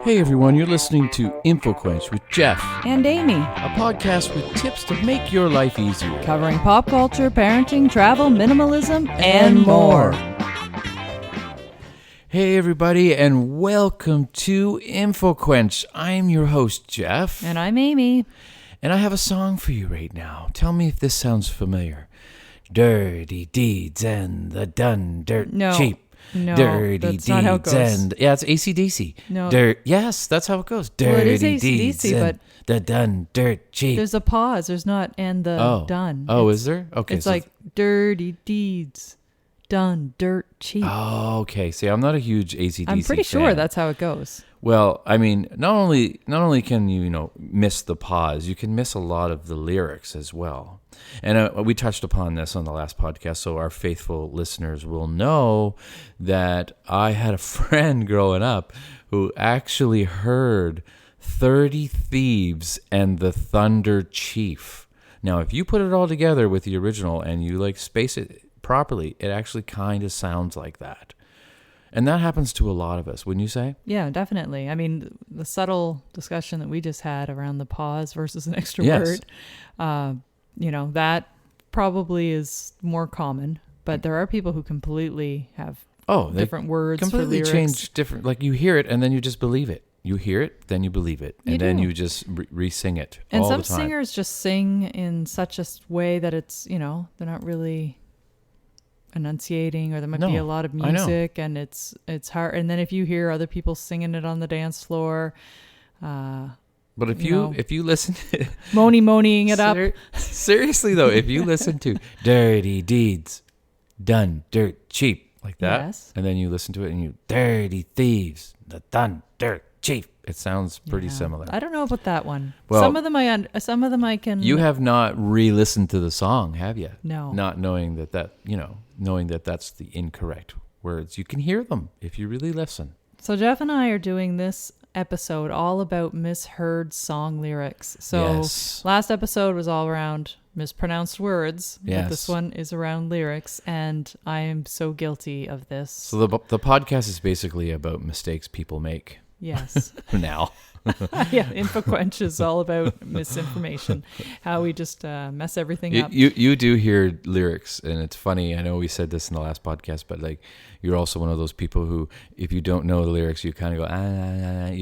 Hey everyone, you're listening to InfoQuench with Jeff and Amy, a podcast with tips to make your life easier. Covering pop culture, parenting, travel, minimalism, and more. Hey everybody, and welcome to InfoQuench. I'm your host, Jeff. And I'm Amy. And I have a song for you right now. Tell me if this sounds familiar. Dirty deeds and the done dirt cheap. No, dirty that's deeds not how it goes. And it's AC/DC. No, yes, that's how it goes. Well, it is Dirty AC/DC, deeds but and the done dirt cheap. there's a pause. There's not and the done. Oh, is there? Okay, it's like dirty deeds done dirt cheap. Oh, okay. See, I'm not a huge AC/DC I'm pretty fan. sure that's how it goes. Well, I mean, not only can you miss the pause, you can miss a lot of the lyrics as well. And we touched upon this on the last podcast, so our faithful listeners will know that I had a friend growing up who actually heard 30 Thieves and the Thunder Chief. Now, if you put it all together with the original and you space it properly, it actually kind of sounds like that. And that happens to a lot of us, wouldn't you say? Yeah, definitely. I mean, the subtle discussion that we just had around the pause versus an extra Yes. word, that probably is more common. But there are people who completely have different words completely for lyrics. change different. Like you hear it and then you just believe it. You hear it, then you believe it, and then you just re-sing it and all the some time. singers just sing in such a way that it's, they're not really enunciating, or there might be a lot of music, and it's hard. And then if you hear other people singing it on the dance floor, but if you listen to moaning it up, seriously though, if you listen to Dirty Deeds Done Dirt Cheap like that, yes. and then you listen to it and you Dirty Thieves the Done Dirt Cheap, it sounds pretty similar. I don't know about that one. Well, some of them I can. You have not re-listened to the song, have you? No. Not knowing knowing that that's the incorrect words. You can hear them if you really listen. So Jeff and I are doing this episode all about misheard song lyrics. So last episode was all around mispronounced words. Yes. But this one is around lyrics, and I am so guilty of this. So the podcast is basically about mistakes people make. Yes. Now. Yeah, InfoQuench is all about misinformation, how we just mess everything up. You do hear lyrics, and it's funny. I know we said this in the last podcast, but you're also one of those people who, if you don't know the lyrics, you kind of go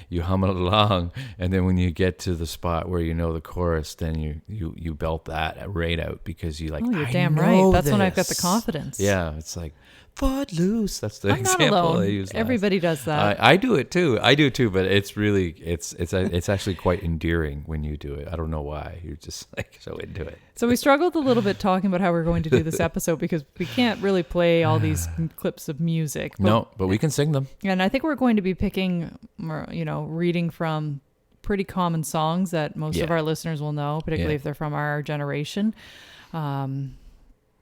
you hum it along, and then when you get to the spot where you know the chorus, then you belt that right out because you you're damn right. That's when I've got the confidence. Yeah, it's like Footloose. That's the I'm example not alone. I use. Everybody does that. I do it too. But it's really it's actually quite endearing when you do it. I don't know why. You're just so into it. So we struggled a little bit talking about how we're going to do this episode because we can't really play all these clips of music. But we can sing them. And I think we're going to be picking, reading from pretty common songs that most of our listeners will know, particularly if they're from our generation.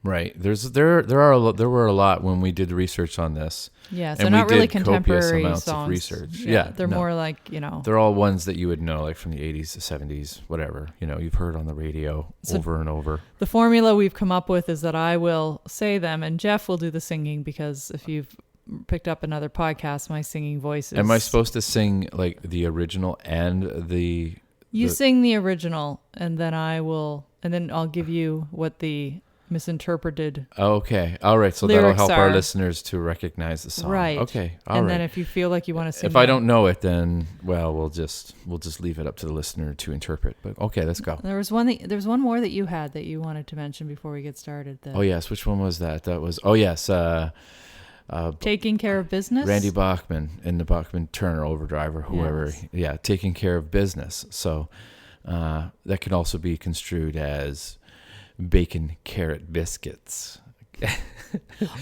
Right. There were a lot when we did research on this. Yes, they're not really contemporary amounts songs. Of research. They're more like, They're all ones that you would know, like from the 80s, the 70s, whatever. You've heard on the radio over and over. The formula we've come up with is that I will say them and Jeff will do the singing, because if you've picked up another podcast, my singing voice is... Am I supposed to sing like the original and the... You sing the original, and then I'll give you what the... misinterpreted. Okay. All right. So that'll help our listeners to recognize the song. Right. Okay. And then if you feel like you want to sing, if I don't know it, then we'll just leave it up to the listener to interpret. But okay, let's go. There was one more that you had that you wanted to mention before we get started. Oh yes, which one was that? That was Taking Care of Business. Randy Bachman and the Bachman Turner Overdrive or whoever. Yes. Yeah, Taking Care of Business. So that can also be construed as bacon carrot biscuits.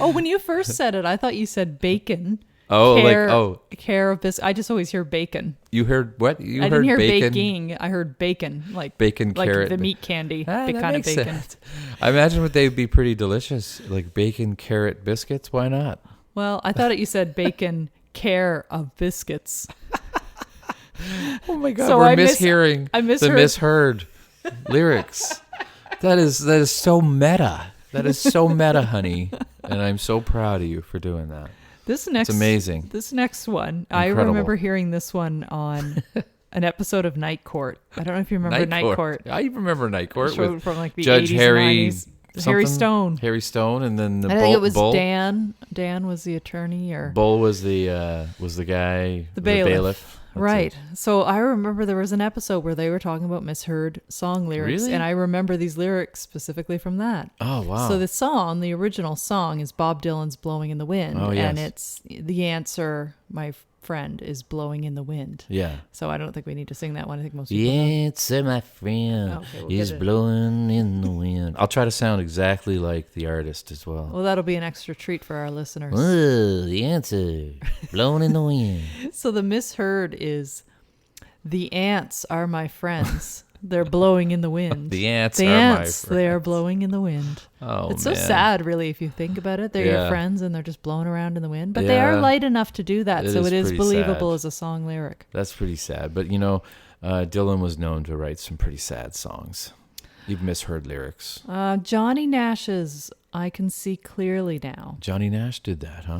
Oh, when you first said it, I thought you said bacon. Care of biscuits. I just always hear bacon. You heard what? I didn't hear baking. I heard bacon, like bacon carrot, like the meat candy, that kind of bacon. Sense. I imagine they'd be pretty delicious, like bacon carrot biscuits. Why not? Well, I thought you said bacon care of biscuits. Oh my God, so we're mishearing the misheard lyrics. That is so meta. That is so meta, honey. And I'm so proud of you for doing that. This next, it's amazing. This next one, Incredible. I remember hearing this one on an episode of Night Court. I don't know if you remember Night Court. I remember Night Court with from like the Judge 80s Harry. And 90s. Harry Stone. Harry Stone, and then I think it was Bull. Dan. Dan was the attorney, or Bull was the guy, the bailiff. That's right. it. So I remember there was an episode where they were talking about Misheard song lyrics, Really? and I remember these lyrics specifically from that. Oh wow! So the original song is Bob Dylan's "Blowing in the Wind," Oh, yes. and it's the answer, my friend, is "Blowing in the Wind." Yeah. So I don't think we need to sing that one. I think most people The know. answer, my friend, Okay, we'll is get it. blowing in the wind. I'll try to sound exactly like the artist as well. Well, that'll be an extra treat for our listeners. Oh, the answer, blowing in the wind. So the misheard is, the ants are my friends. They're blowing in the wind. The ants The are ants, my friends. they are blowing in the wind. Oh, It's man. so sad, really, if you think about it. They're your Yeah. friends and they're just blowing around in the wind. But they are Yeah. light enough to do that, It so is it is pretty believable sad. as a song lyric. That's pretty sad. But, Dylan was known to write some pretty sad songs. You've misheard lyrics. Johnny Nash's I Can See Clearly Now. Johnny Nash did that, huh?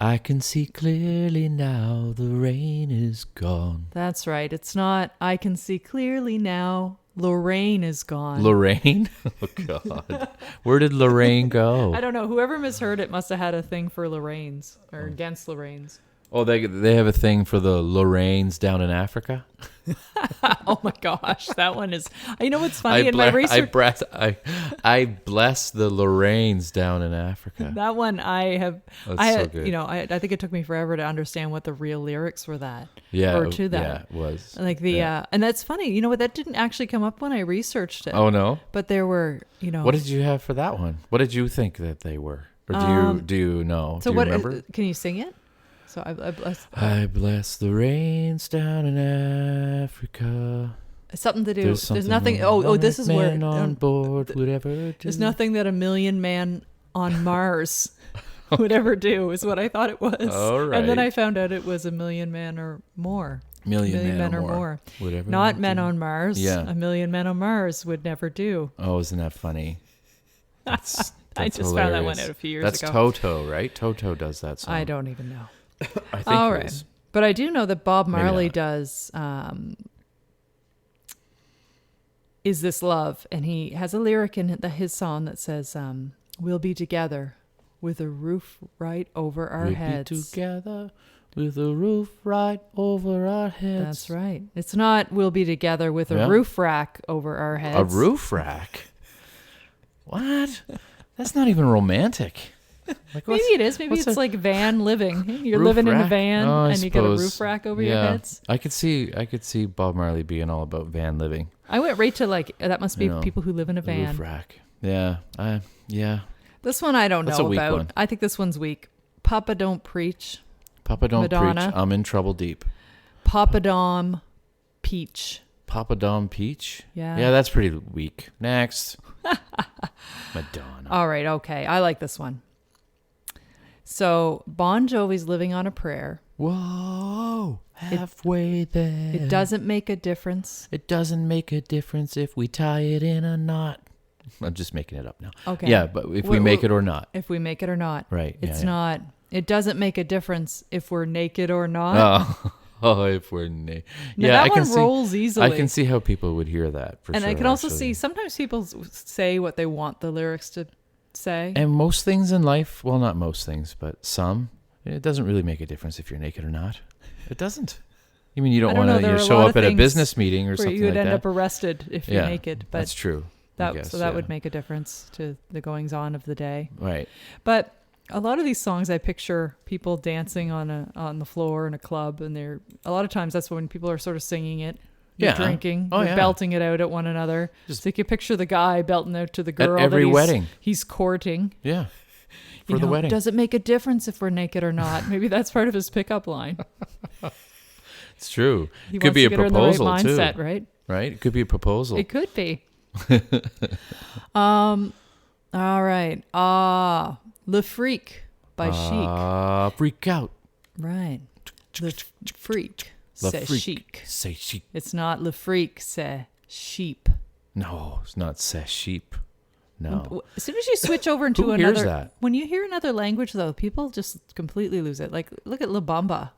I can see clearly now the rain is gone. That's right. It's not I Can See Clearly Now, Lorraine is gone. Lorraine? Oh, God. Where did Lorraine go? I don't know. Whoever misheard it must have had a thing for Lorraines or against Lorraines. Oh, they have a thing for the Lorraines down in Africa? Oh my gosh, that one is. You know what's funny in my research? I bless the Lorraines down in Africa. That one I have. That's I so had, good. I think it took me forever to understand what the real lyrics were. Yeah, or to that. Yeah, it was. Like and that's funny. You know what? That didn't actually come up when I researched it. Oh no! But there were, What did you have for that one? What did you think that they were, or do you know? So do you what? remember? Can you sing it? So I bless the rains down in Africa. something to do. There's nothing. Oh, this is where on board would ever do. there's nothing that a million man on Mars would ever do. Is what I thought it was. All right. And then I found out it was a million men or more. Million men or or more. Would ever Not do. men on Mars. Yeah. A million men on Mars would never do. Oh, isn't that funny? That's I just hilarious. found that one out a few years That's ago. Toto, right? Toto does that song. I don't even know. I think All it right. is. But I do know that Bob Maybe Marley not. does Is This Love? And he has a lyric in his song that says, we'll be together with a roof right over our We'll heads. be together with a roof right over our heads. That's right. It's not we'll be together with a Yeah. roof rack over our heads. A roof rack? What? That's not even romantic. Like, Maybe it is. Maybe it's like van living. You're Roof living in a rack? van Oh, I and you got a suppose. roof rack over Yeah. your heads. I could see Bob Marley being all about van living. I went right to that must be You know, people who live in a The van. roof rack. Yeah. Yeah. This one I don't That's know a weak about. one. I think this one's weak. Papa Don't Preach. Papa don't Madonna. preach. I'm in trouble deep. Papa Dom Peach. Papa Dom Peach. Yeah. Yeah, that's pretty weak. Next. Madonna. All right, okay. I like this one. So Bon Jovi's Living on a Prayer. Whoa. Halfway there. It doesn't make a difference. It doesn't make a difference if we tie it in a knot. I'm just making it up now. Okay. Yeah, but if we make it or not. If we make it or not. Right. It's yeah. not. It doesn't make a difference if we're naked or not. If we're naked. Now, Yeah, that I can one see. rolls easily. I can see how people would hear that for and sure. I can also actually. see sometimes people say what they want the lyrics to say. And most things in life, well, not most things, but some, it doesn't really make a difference if you're naked or not. It doesn't. You mean you don't want there are to a show lot up of at a things business meeting or where something you would like end that? up arrested if you're naked. But that's true. I guess, that would make a difference to the goings on of the day. Right. But a lot of these songs, I picture people dancing on the floor in a club, and a lot of times that's when people are sort of singing it. They're Yeah. drinking, Oh, they're yeah. belting it out at one another. Just- So you can picture the guy belting out to the At girl every that wedding. he's courting. Yeah. For the wedding. Does it make a difference if we're naked or not? Maybe that's part of his pickup line. It's true. He Could wants be to a get her in proposal the right too. mindset, right? Right? It could be a proposal. It could be. All right. Le Freak by Chic. Freak out. Right. Le Freak. Le C'est freak. chic. Say chic. It's not Le Freak, c'est sheep. No, it's not say sheep. No. As soon as you switch over into Who hears another, that? when you hear another language, though, people just completely lose it. Like, look at La Bamba.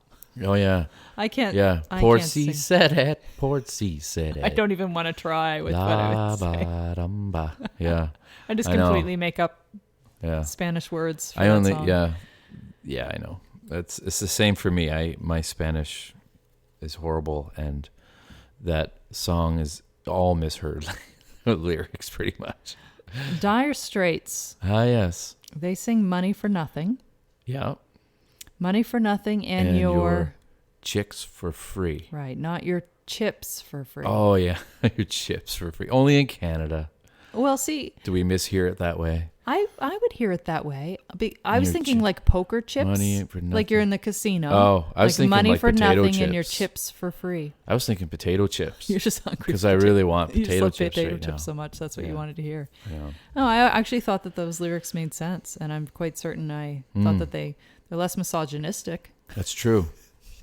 Oh, yeah. I can't. Yeah. I Port can't C sing. said it. Port C said it. I don't even want to try with what I would say. Ba-dum-ba. Yeah. I just I know. completely make up Yeah. Spanish words for I that only, song. yeah, I know. It's the same for me. My Spanish is horrible, and that song is all misheard lyrics, pretty much. Dire Straits. Ah, yes, They sing "Money for Nothing." yeah, Money for nothing, and your chicks for free. right, not your chips for free. Oh yeah, your chips for free. Only in Canada. Well, see, Do we mishear it that way? I would hear it that way. I was Your thinking like poker chips, money for like you're nothing. in the casino. Oh, I was like thinking money like for potato nothing chips. and your chips for free. I was thinking potato chips You're just hungry because I really want You just potato love chips potato right chips now. so much. That's what you Yeah. wanted to hear. Yeah. No, I actually thought that those lyrics made sense, and I'm quite certain I thought that they're less misogynistic. That's true.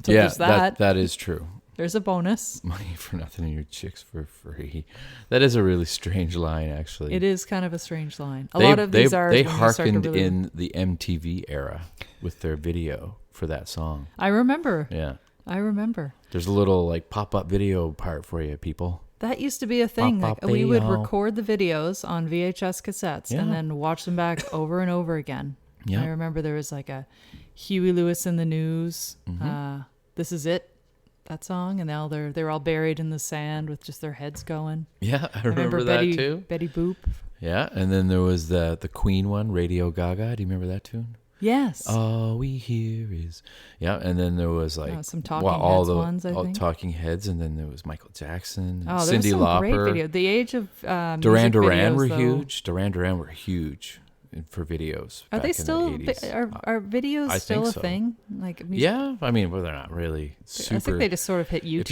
So yeah, there's that. that is true. There's a bonus. Money for nothing and your chicks for free. That is a really strange line, actually. It is kind of a strange line. A lot of these are. They when you start to hearkened really- in the MTV era with their video for that song. I remember. Yeah. I remember. There's a little like pop-up video part for you, people. That used to be a thing. Pop Like, we would video. record the videos on VHS cassettes Yeah. and then watch them back over and over again. Yeah. I remember there was like a Huey Lewis in the News. Mm-hmm. This Is It, that song, and now they're all buried in the sand with just their heads going. Yeah, I remember that Betty, too. Betty Boop. Yeah, and then there was the Queen one, Radio Gaga. Do you remember that tune? Yes. All we hear is and then there was like some Talking all Heads the ones, I all think. Talking Heads, and then there was Michael Jackson, Oh, there Cyndi was some Lauper, great video. The age of Duran music Duran videos, were though. huge. Duran Duran were huge for videos. Are back they in still? The 80s. Are videos I still think a so. thing? Like music, Yeah, I mean, well, they're not really super. I think they just sort of hit YouTube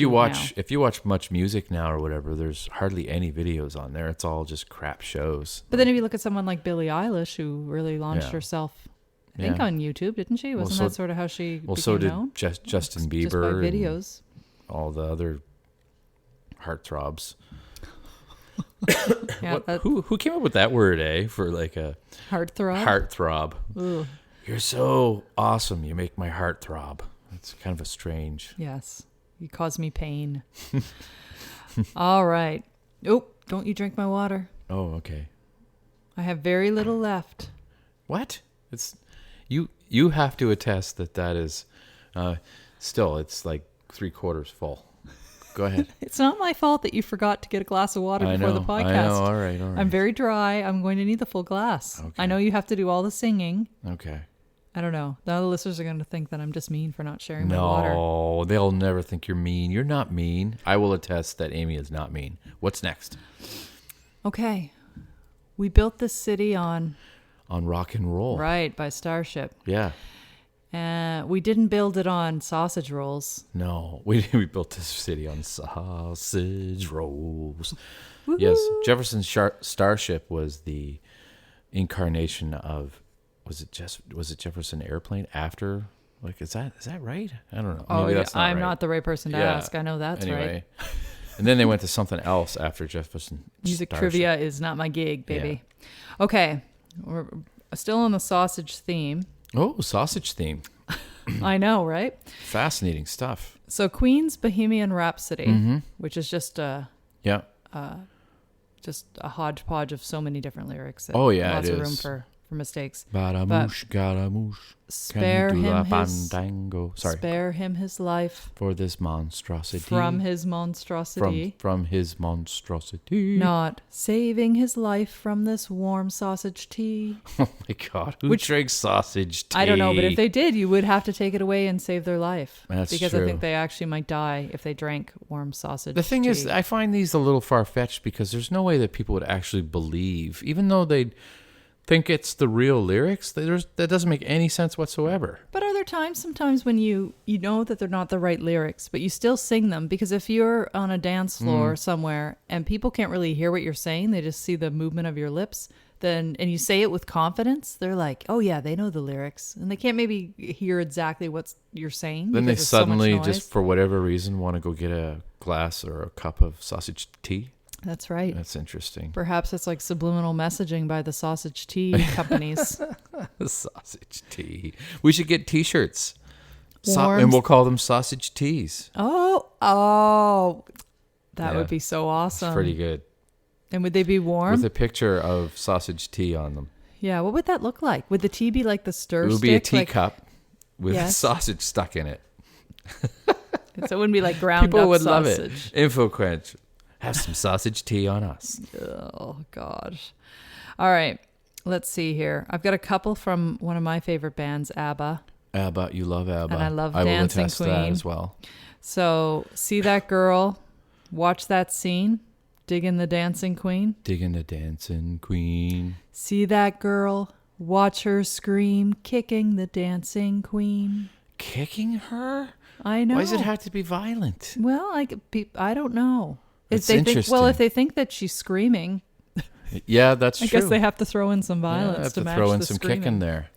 if you watch much music now or whatever, there's hardly any videos on there. It's all just crap shows. But then if you look at someone like Billie Eilish, who really launched Yeah. herself, I think Yeah. on YouTube, didn't she? Well, Wasn't so- that sort of how she Well, became so did known? Justin Just by Bieber, and videos. all the other heartthrobs. Yeah, Who came up with that word? For like a heartthrob. heartthrob. Ooh, You're so awesome. You make my heart throb. It's kind of a strange. yes, you cause me pain. All right. Oh, don't you drink my water? Oh, okay. I have very little left. What? It's you have to attest that is still it's like 3/4 full. Go ahead. It's not my fault that you forgot to get a glass of water before the podcast. I know. All right. I'm very dry. I'm going to need the full glass. Okay. I know you have to do all the singing. Okay. I don't know. Now the listeners are going to think that I'm just mean for not sharing my water. No, they'll never think you're mean. You're not mean. I will attest that Amy is not mean. What's next? Okay. We built this city on Rock and roll. right by Starship. Yeah. We didn't build it on sausage rolls. No, we built this city on sausage rolls. Yes, Jefferson's Starship was the incarnation of was it Jefferson Airplane after? Like, is that right? I don't know. Oh, Maybe yeah, that's not I'm right. not the right person to Yeah. ask. I know that's Anyway, right. and then they went to something else after Jefferson. Music Starship. trivia is not my gig, baby. Okay. We're still on the sausage theme. Oh, sausage theme. I know, right? Fascinating stuff. So Queen's Bohemian Rhapsody, which is just a Yeah. hodgepodge of so many different lyrics. Oh, yeah, lots it of room is. for mistakes. Baramouche, garamouche. Spare Can you do him the his fandango? Sorry. spare him his life For this monstrosity. from his monstrosity. From his monstrosity. Not saving his life from this warm sausage tea. Oh my God. Who drinks sausage tea? I don't know, but if they did, you would have to take it away and save their life. That's because I true. think they actually might die if they drank warm sausage The thing tea. is, I find these a little far-fetched because there's no way that people would actually believe, even though they think it's the real lyrics, that doesn't make any sense whatsoever. But are there times sometimes when you know that they're not the right lyrics, but you still sing them? Because if you're on a dance floor somewhere and people can't really hear what you're saying, they just see the movement of your lips, and you say it with confidence, they're like, oh yeah, they know the lyrics. And they can't maybe hear exactly what you're saying. Then they because there's so much suddenly, noise. just for whatever reason, want to go get a glass or a cup of sausage tea. That's right. That's interesting. Perhaps it's like subliminal messaging by the sausage tea companies. Sausage tea. We should get T-shirts. Warm. And we'll call them sausage teas. Oh, that would be so awesome. It's pretty good. And would they be warm? With a picture of sausage tea on them. Yeah, what would that look like? Would the tea be like the stir stick? It would be a teacup with sausage stuck in it. So it wouldn't be like ground People up would sausage. love it. InfoQuench. Have some sausage tea on us. Oh, gosh. All right. Let's see here. I've got a couple from one of my favorite bands, ABBA. ABBA. You love ABBA. And I love Dancing Dancing will attest Queen. to that as well. So, see that girl, watch that scene, digging the Dancing Queen. Digging the Dancing Queen. See that girl, watch her scream, kicking the Dancing Queen. Kicking her? I know. Why does it have to be violent? Well, I don't know. It's interesting. Well, if they think that she's screaming, yeah, that's I true. guess they have to throw in some violence have to match throw in the some screaming. kicking there.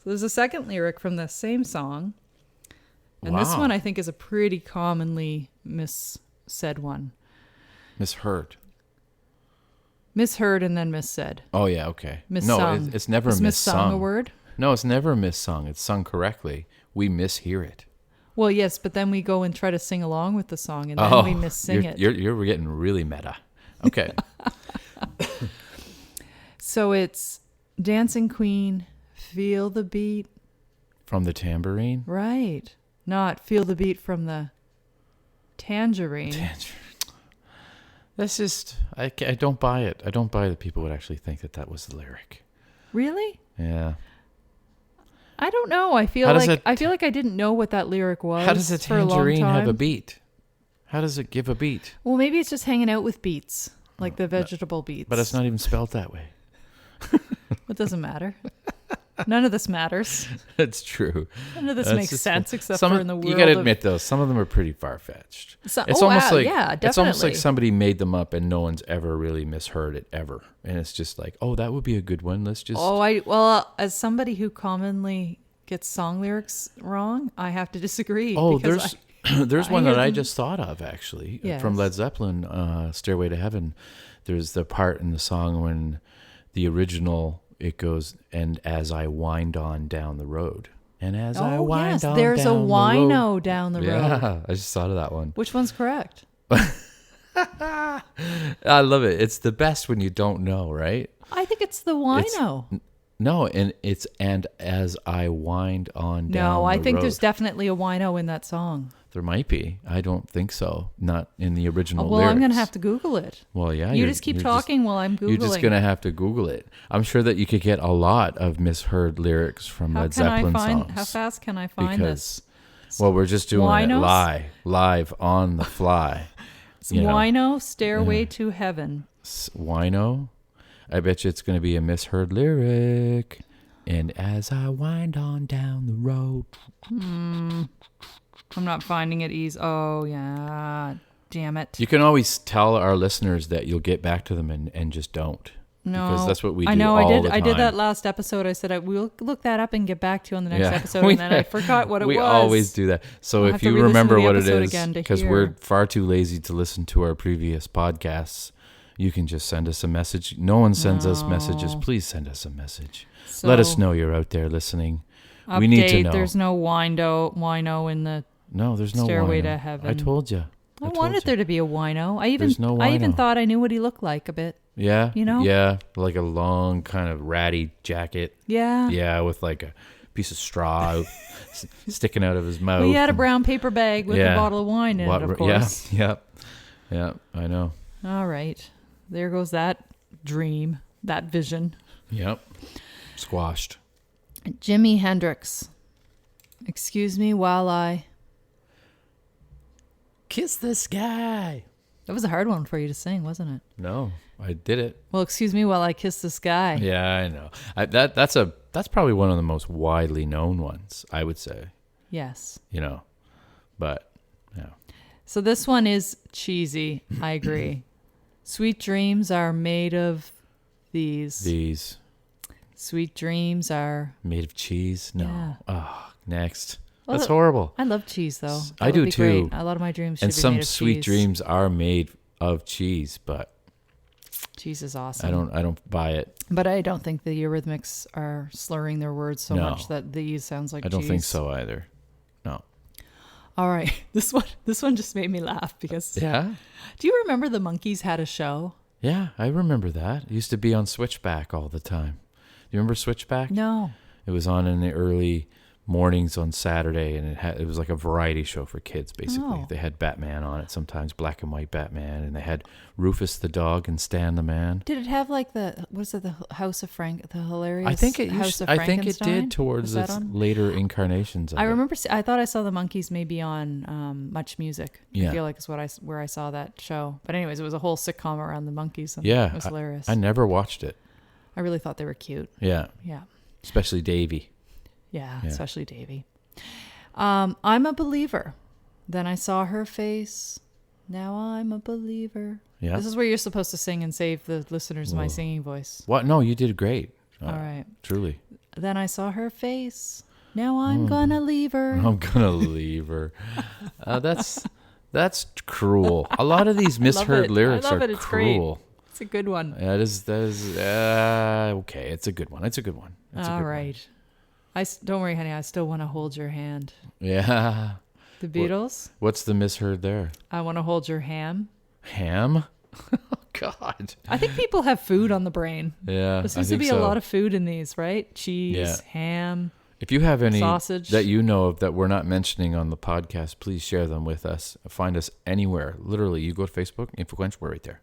So there's a second lyric from the same song. And this one I think is a pretty commonly missaid one. Misheard. Misheard and then missaid. Oh, yeah, okay. Missung. No, it's never Is missung missung. a word? No, it's never missung. It's sung correctly. We mishear it. Well, yes, but then we go and try to sing along with the song, and then we missing it. You're getting really meta. Okay. So it's Dancing Queen, feel the beat. From the tambourine? Right. Not feel the beat from the tangerine. That's just, I don't buy it. I don't buy that people would actually think that was the lyric. Really? Yeah. I don't know. I feel like I didn't know what that lyric was. How does a for a long tangerine have a time. beat? How does it give a beat? Well, maybe it's just hanging out with beets, like the vegetable beets. But it's not even spelled that way. It doesn't matter. None of this matters. That's true. None of this That's makes just- sense except some for of- in the world You got to of- admit, though, some of them are pretty far-fetched. So- It's oh, almost like yeah, it's almost like definitely. somebody made them up and no one's ever really misheard it ever. And it's just like, oh, that would be a good one. Let's just As somebody who commonly gets song lyrics wrong, I have to disagree. Oh, because there's I one hear that I them- just thought of actually Yes. from Led Zeppelin, "Stairway to Heaven." There's the part in the song when the original it goes, "And as I wind on down the road, and as I wind on there's down a the wino road." down the road. Yeah, I just thought of that one. Which one's correct? I love it. It's the best when you don't know, right? I think it's the wino. No, and it's "and as I wind on down No, I the think road." there's definitely a wino in that song. There might be. I don't think so. Not in the original Well, lyrics. I'm going to have to Google it. Well, yeah. You just keep talking while I'm Googling. You're just going to have to Google it. I'm sure that you could get a lot of misheard lyrics from Led Zeppelin songs. How fast can I find this? Well, we're just doing Winos? it live on the fly. Wino, Stairway to Heaven. Wino? I bet you it's going to be a misheard lyric. And as I wind on down the road. I'm not finding it easy. Oh, yeah. Damn it. You can always tell our listeners that you'll get back to them and just don't. No. Because that's what we do I know, all I did. the I did time. that last episode. I said I will look that up and get back to you on the next Yeah. episode. And then I forgot what it was. We always do that. So I'll if have to you re-listen remember to the what it episode is, again to because hear. we're far too lazy to listen to our previous podcasts, you can just send us a message. No one sends us messages. Please send us a message. Let us know you're out there listening. Update, we need to know. There's no wino in the No, there's no Stairway wino. to Heaven. I told you. I wanted there to be a wino. There's no I even wino. thought I knew what he looked like a bit. Yeah. You know? Yeah. Like a long kind of ratty jacket. Yeah. Yeah. With like a piece of straw sticking out of his mouth. Well, he had a brown paper bag with a bottle of wine in it, of course. Yeah. Yeah. I know. All right. There goes that dream, that vision. Yep. Squashed. Jimi Hendrix. Excuse me while I... Kiss the sky. That was a hard one for you to sing, wasn't it? No, I did it. Well, excuse me while I kiss the sky. Yeah, I know. That's probably one of the most widely known ones, I would say. Yes. But yeah. So this one is cheesy. I agree. Sweet dreams are made of these. These Sweet dreams are... made of cheese? No. Yeah. Oh, next. Well, That's horrible. I love cheese, though. I do too. Great. A lot of my dreams should And be some made of sweet cheese. dreams are made of cheese, but Cheese is awesome. I don't buy it. But I don't think the Eurythmics are slurring their words so much that these sounds like cheese. I don't think so either. No. All right. This one just made me laugh because... Yeah? Do you remember the Monkees had a show? Yeah, I remember that. It used to be on Switchback all the time. Do you remember Switchback? No. It was on in the early mornings on Saturday, and it was like a variety show for kids, basically. Oh. They had Batman on it, sometimes black and white Batman, and they had Rufus the dog and Stan the man. Did it have like the House of Frank, the hilarious I think it did towards its later incarnations of I remember, I thought I saw the Monkees maybe on Much Music. Yeah. I feel like is where I saw that show. But anyways, it was a whole sitcom around the Monkees. And yeah. It was hilarious. I never watched it. I really thought they were cute. Yeah. Yeah. Especially Davy. Yeah, especially Davy. I'm a believer. Then I saw her face. Now I'm a believer. Yeah. This is where you're supposed to sing and save the listeners my singing voice. What? No, you did great. All right. Truly. Then I saw her face. Now I'm gonna leave her. I'm gonna leave her. That's cruel. A lot of these misheard lyrics are It's cruel. Great. It's a good one. That is okay. It's a good one. All right. Don't worry, honey. I still want to hold your hand. Yeah. The Beatles. What's the misheard there? I want to hold your ham. Ham? Oh, God. I think people have food on the brain. Yeah. There seems to be a lot of food in these, right? Cheese, ham. If you have any sausage that you know of that we're not mentioning on the podcast, please share them with us. Find us anywhere. Literally, you go to Facebook, InfoQuench, we're right there.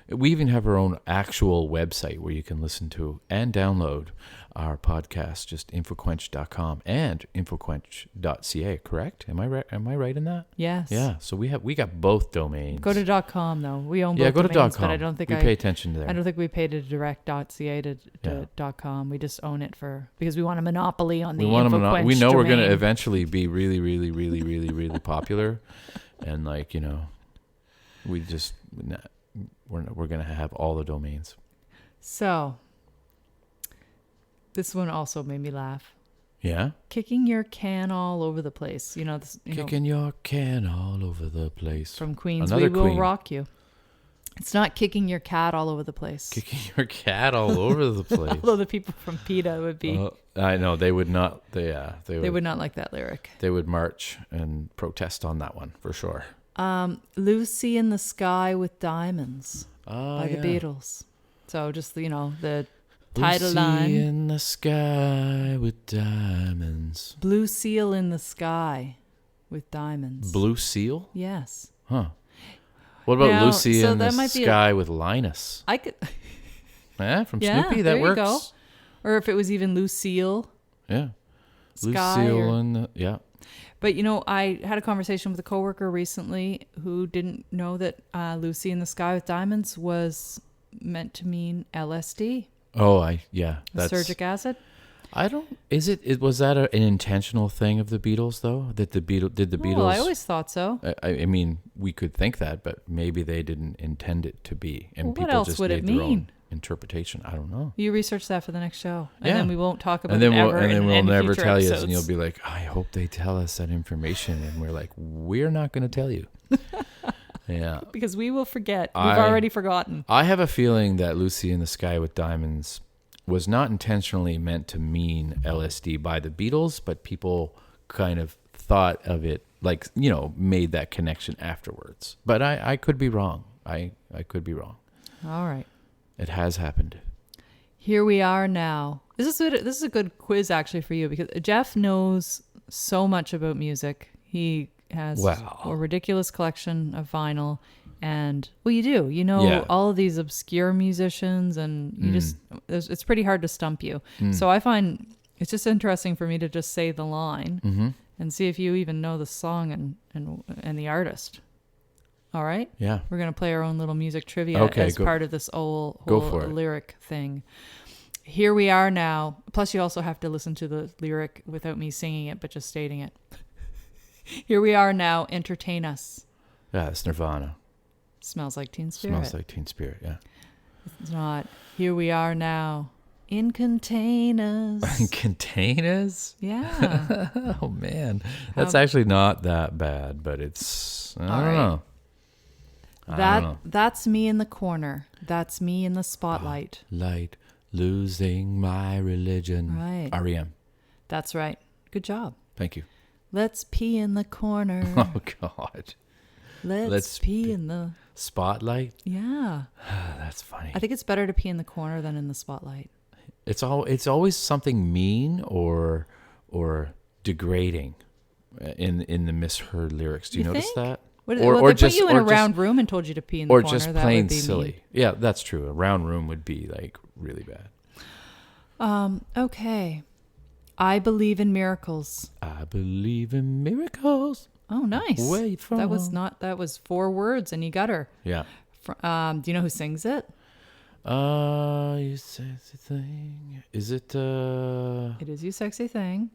We even have our own actual website where you can listen to and download our podcast, just infoquench.com and infoquench.ca, correct? Am I right in that? Yes. Yeah. So we got both domains. Go to .com though. We own both go to domains, .com. but I don't think we pay attention to that. I don't think we pay to direct .ca to .com. We just own it because we want a monopoly on the InfoQuench we know domain. We're going to eventually be really, really, really, really, really popular, and we just we're going to have all the domains. So, this one also made me laugh. Yeah? Kicking your can all over the place. Kicking your can all over the place. From Queen's Another We Will Queen. Rock You. It's not kicking your cat all over the place. Kicking your cat all over the place. Although the people from PETA would be... I know, they would not... They would not like that lyric. They would march and protest on that one, for sure. Lucy in the Sky with Diamonds by the Beatles. So just, the title line. Lucy in the sky with diamonds. Blue Seal in the Sky with Diamonds. Blue Seal? Yes. Huh. What about Lucy in the might Sky with Linus? I could... From Snoopy, that works. You go. Or if it was even Lucille. Yeah. Sky Lucille in the... Yeah. But, I had a conversation with a coworker recently who didn't know that Lucy in the Sky with Diamonds was meant to mean LSD. Oh, that's Surgic acid. Was that an intentional thing of the Beatles, though? Did the Beatles... Well, I always thought so. I mean, we could think that, but maybe they didn't intend it to be. And what else would it mean? Their own interpretation. I don't know. You research that for the next show. And then we won't talk about it ever. And then we'll never tell you. Episodes. And you'll be like, I hope they tell us that information. And we're like, we're not going to tell you. Yeah. Because we will forget. We've already forgotten. I have a feeling that Lucy in the Sky with Diamonds was not intentionally meant to mean LSD by the Beatles, but people kind of thought of it made that connection afterwards. But I could be wrong. I could be wrong. All right. It has happened. Here we are now. This is a good quiz actually for you because Jeff knows so much about music. He has a ridiculous collection of vinyl, and you do. All of these obscure musicians, and it's pretty hard to stump you. So I find it's just interesting for me to just say the line and see if you even know the song and the artist. All right? Yeah. We're going to play our own little music trivia as part of this whole lyric thing. Here we are now. Plus, you also have to listen to the lyric without me singing it, but just stating it. Here we are now. Entertain us. Yeah, it's Nirvana. Smells like Teen Spirit. Smells like Teen Spirit, yeah. It's not. Here we are now. In containers. In containers? Yeah. I don't know. That's me in the corner. That's me in the spotlight. Light, losing my religion. Right. REM. That's right. Good job. Thank you. Let's pee in the corner. Oh, God. Let's pee in the spotlight. Yeah. That's funny. I think it's better to pee in the corner than in the spotlight. It's always something mean or degrading in the Misheard lyrics. Do you notice that? They put you in a round room and told you to pee in the corner. Or just plain silly. Mean. Yeah, that's true. A round room would be like really bad. Okay. I believe in miracles. I believe in miracles. Oh, nice. Where you from? That was 4 words and you got her. Yeah. Do you know who sings it? You sexy thing. Is it It is You Sexy Thing.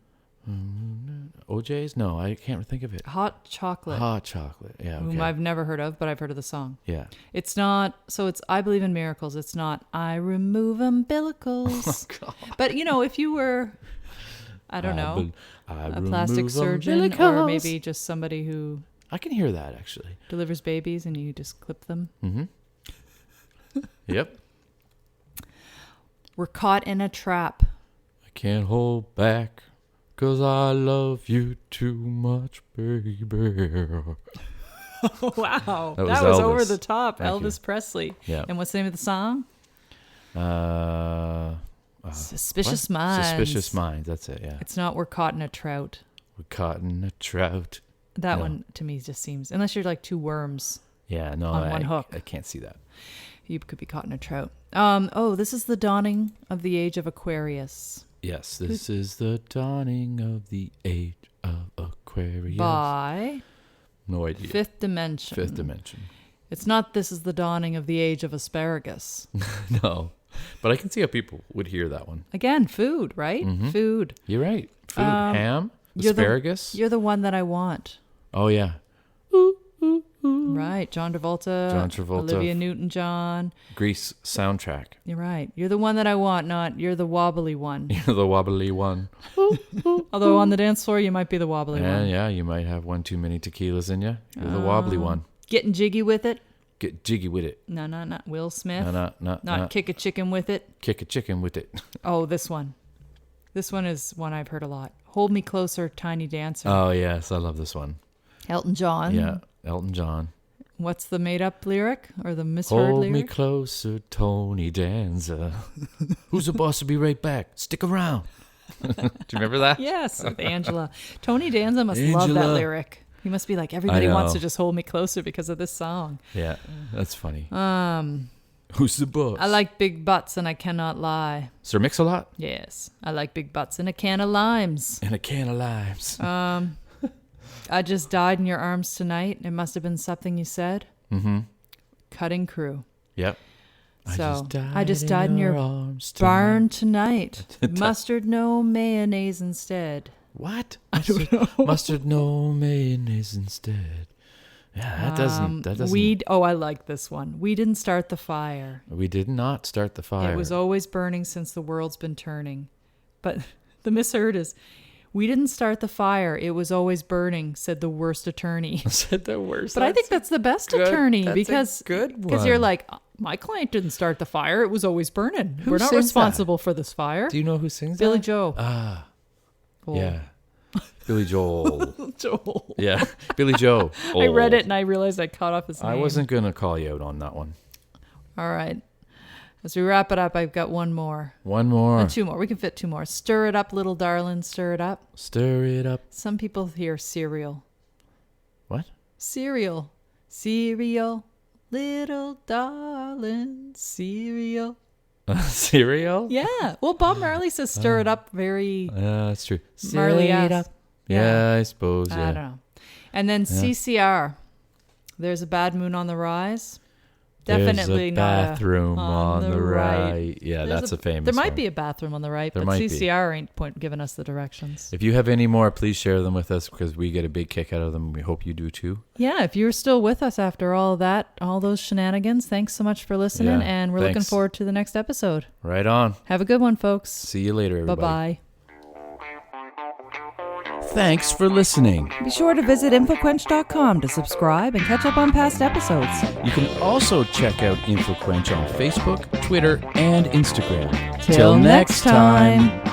OJ's? No, I can't think of it. Hot Chocolate. Hot Chocolate. Yeah. Okay. Whom I've never heard of, but I've heard of the song. Yeah. It's not, so it's I Believe in Miracles. It's not I Remove Umbilicals. Oh, God. But, if you were, I don't know, a plastic surgeon or maybe just somebody who... I can hear that, actually. Delivers babies and you just clip them. Mm-hmm. Yep. We're caught in a trap. I can't hold back. 'Cause I love you too much, baby. Wow. That was over the top. Thank Elvis you. Presley. Yeah. And what's the name of the song? Suspicious what? Minds. Suspicious Minds. That's it, yeah. It's not We're Caught in a Trout. We're caught in a trout. That one, to me, just seems... Unless you're like 2 worms. Yeah, no. On one hook. I can't see that. You could be caught in a trout. This is the dawning of the age of Aquarius. Yes, this is the dawning of the age of Aquarius. By... No idea. Fifth Dimension. Fifth Dimension. It's not This is the dawning of the age of asparagus. No. But I can see how people would hear that one. Again, food, right? Mm-hmm. Food. You're right. Food, ham, asparagus. You're the one that I want. Oh, yeah. Right. John Travolta. Olivia Newton-John. Grease soundtrack. You're right. You're the one that I want, not you're the wobbly one. You're the wobbly one. Although on the dance floor, you might be the wobbly one. Yeah, you might have 1 too many tequilas in you. You're the wobbly one. Getting jiggy with it. Get jiggy with it. No, not Will Smith. No. Not kick a chicken with it. Kick a chicken with it. Oh, this one. This one is one I've heard a lot. Hold Me Closer, Tiny Dancer. Oh, yes. I love this one. Elton John. Yeah, Elton John. What's the made-up lyric or the misheard Hold lyric? me closer, Tony Danza. Who's the boss? Will be right back. Stick around. Do you remember that? Yes, with Angela. Tony Danza must love that lyric. He must be like, everybody wants to just hold me closer because of this song. Yeah, that's funny. Who's the boss? I like big butts and I cannot lie. Sir Mix-a-Lot? Yes, I like big butts and a can of limes. And a can of limes. I just died in your arms tonight. It must have been something you said. Mm-hmm. Cutting Crew. Yep. So I just died in your arms barn tonight. Mustard, no mayonnaise instead. What? I don't know. Mustard, no mayonnaise instead. Yeah, that doesn't. I like this one. We didn't start the fire. We did not start the fire. It was always burning since the world's been turning. But the misheard is, we didn't start the fire. It was always burning, said the worst attorney. Said the worst. But I think that's the best attorney because you're like, my client didn't start the fire. It was always burning. We're not sings responsible for this fire. Do you know who sings Billy that? Joe. Oh. Yeah. Billy Joel. Joel. Yeah. Billy Joe. I read it and I realized I cut off his name. I wasn't going to call you out on that one. All right. As we wrap it up, I've got one more. One more. And 2 more. We can fit 2 more. Stir it up, little darling. Stir it up. Stir it up. Some people hear cereal. What? Cereal. Cereal. Little darling. Cereal. Cereal? Yeah. Well, Bob Marley says stir it up very... that's true. Marley Stir it up. Yeah, I suppose. Yeah. I don't know. And then CCR. There's a bad moon on the rise. Definitely There's a not bathroom on the right. Yeah, that's a famous There might one. be a bathroom on the right, There but might be. CCR ain't giving us the directions. If you have any more, please share them with us because we get a big kick out of them. We hope you do too. Yeah, if you're still with us after all that, all those shenanigans, thanks so much for listening, and we're looking forward to the next episode. Right on. Have a good one, folks. See you later, everybody. Bye-bye. Thanks for listening. Be sure to visit InfoQuench.com to subscribe and catch up on past episodes. You can also check out InfoQuench on Facebook, Twitter, and Instagram. Till next time.